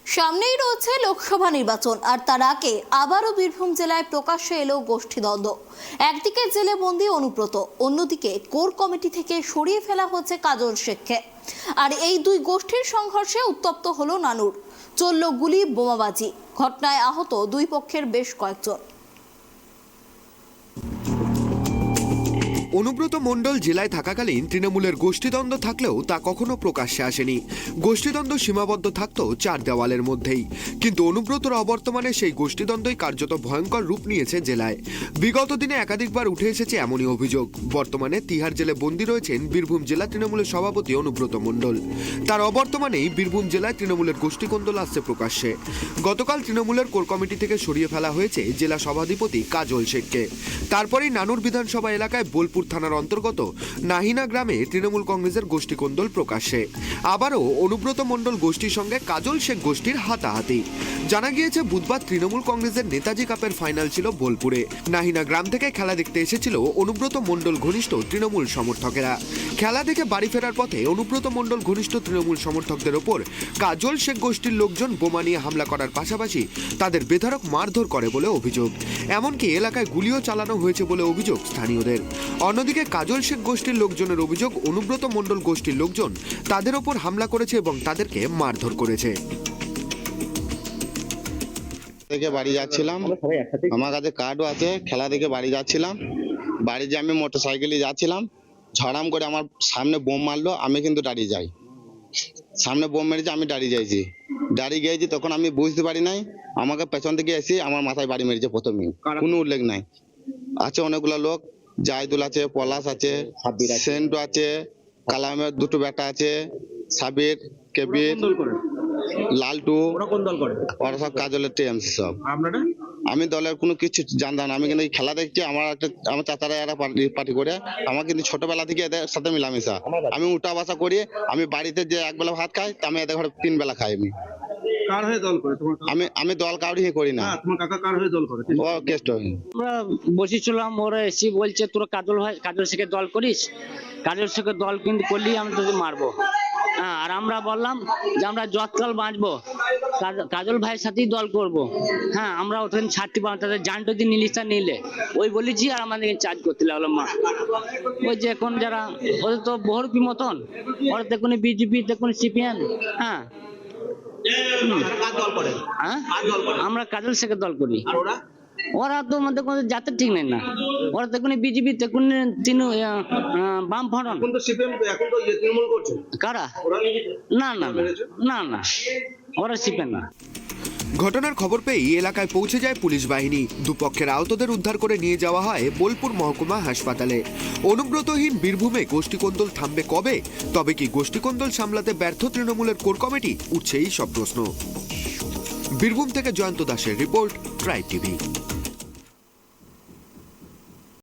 সামনেই রয়েছে লোকসভা নির্বাচন আর তার আগে আবারও বীরভূম জেলায় প্রকাশ্যে এলো গোষ্ঠীদ্বন্দ্ব। একদিকে জেলে বন্দী অনুব্রত, অন্যদিকে কোর কমিটি থেকে সরিয়ে ফেলা হচ্ছে কাজল শেখকে। আর এই দুই গোষ্ঠীর সংঘর্ষে উত্তপ্ত হলো নানুর, চলল গুলি বোমাবাজি। ঘটনায় আহত দুই পক্ষের বেশ কয়েকজন। অনুব্রত মণ্ডল জেলায় থাকাকালীন তৃণমূলের গোষ্ঠীদ্বন্দ্ব থাকলেও তা কখনো প্রকাশ্যে আসেনি। গোষ্ঠীদ্বন্দ্ব সীমাবদ্ধ থাকত চার দেওয়ালের মধ্যেই, কিন্তু অনুব্রতর অবর্তমানে সেই গোষ্ঠীদ্বন্দ্বই কার্যত ভয়ঙ্কর রূপ নিয়েছে জেলায়। বিগত দিনে একাধিকবার উঠে এসেছে এমনই অভিযোগ। বর্তমানে তিহার জেলে বন্দী রয়েছেন বীরভূম জেলা তৃণমূলের সভাপতি অনুব্রত মণ্ডল। তার অবর্তমানেই বীরভূম জেলায় তৃণমূলের গোষ্ঠীকোন্দল আসছে প্রকাশ্যে। গতকাল তৃণমূলের কোর কমিটি থেকে সরিয়ে ফেলা হয়েছে জেলা সভাধিপতি কাজল শেখকে। তারপরেই নানুর বিধানসভা এলাকায় বোলপুর থানার অন্তর্গত নাহিনা গ্রামে তৃণমূল কংগ্রেসের গোষ্ঠীকোন্দল প্রকাশ্যে। আবারও অনুব্রত মণ্ডল গোষ্ঠীর সঙ্গে কাজল শেখ গোষ্ঠীর হাতাহাতি। জানা গিয়েছে বুধবার তৃণমূল কংগ্রেসের নেতাজি কাপের ফাইনাল ছিল বোলপুরে। নাহিনা গ্রাম থেকে খেলা দেখতে এসেছিল অনুব্রত মণ্ডল ঘনিষ্ঠ তৃণমূল সমর্থকেরা। খেলা দেখে বাড়ি ফেরার পথে অনুব্রত মণ্ডল ঘনিষ্ঠ তৃণমূল সমর্থকদের ওপর কাজল শেখ গোষ্ঠীর লোকজন বোমা নিয়ে হামলা করার পাশাপাশি তাদের বেধড়ক মারধর করে বলে অভিযোগ। এমনকি এলাকায় গুলিও চালানো হয়েছে বলে অভিযোগ স্থানীয়দের। অন্যদিকে কাজল শেখ গোষ্ঠীর লোকজনের অভিযোগ, অনুব্রত মণ্ডল গোষ্ঠীর লোকজন তাদের ওপর হামলা করেছে এবং তাদেরকে মারধর করেছে। থেকে বাড়ি যাচ্ছিলাম, আমার কাছে কার্ডও আছে। খেলা দেখে বাড়ি যাচ্ছিলাম, বাড়ি যে আমি মোটরসাইকেলে যাচ্ছিলাম, ঝড়াম করে আমার সামনে বোম মারলো। আমি কিন্তু দাঁড়িয়ে যাই, সামনে বোম মেরেছে, আমি দাঁড়িয়ে গিয়েছি। তখন আমি বুঝতে পারি নাই, আমাকে পেছন থেকে এসে আমার মাথায় বাড়ি মেরেছে প্রথমেই। কোনো উল্লেখ নাই। আছে অনেকগুলো লোক, জাহিদুল আছে, পলাশ আছে, সেন্টু আছে, কালামের দুটো বেটা আছে, সাবির, কেবির, লালটু, ওরা সব কাজলের টিম। সব আমি দলের কোনো কিছু জানতাম না। আমি কিন্তু খেলা দেখছি, আমার চাচারা এরা পার্টি করে। আমার কিন্তু ছোটবেলা থেকে এদের সাথে মিলামিশা। আমি উঠা বসা করি, আমি বাড়িতে যে একবেলা ভাত খাই, আমি এদের ঘরে 3 বেলা খাই। আমি দল কাউরি করি না। ও কেষ্ট আমরা বসেছিলাম, ওরা এসে বলছে তোরা কাজল শেখের দল করিস, কাজল শেখের দল কিন্তু করলি আমি তোকে মারবো। হ্যাঁ, আর আমরা বললাম যে আমরা যতকাল বাঁচবো কাজল ভাইয়ের সাথেই দল করব। হ্যাঁ, আমরা ওখানে ছাড়তে পারবো, তাদের জানটা দিয়ে নিলিশটা নিলে ওই বলেছি, আর আমাদেরকে চার্জ করতে লাগলো। মা ওই যে এখন যারা ওদের তো বহুরূপী মতন, ওরা দেখুন বিজেপি, দেখুন সিপিএম। হ্যাঁ, আমরা কাজল শেখের দল করি। ওরা তো আমাদের কোনো জাতের ঠিক নেই না। ওরা দেখুন বিজেপি, দেখুন বাম ফ্রন্ট। কারা? না না না না, ওরা সিপিএম না। ঘটনার খবর পেয়ে এলাকায় পৌঁছে যায় পুলিশ বাহিনী। দুপক্ষের আহতদের উদ্ধার করে নিয়ে যাওয়া হয় বোলপুর মহকুমা হাসপাতালে। অনুব্রতহীন বীরভূমে গোষ্ঠীকোন্দল থামবে কবে? তবে কি গোষ্ঠীকোন্দল সামলাতে ব্যর্থ তৃণমূলের কোর কমিটি? উঠছে এই সব প্রশ্ন। বীরভূম থেকে জয়ন্ত দাসের রিপোর্ট, ট্রাইব টিভি।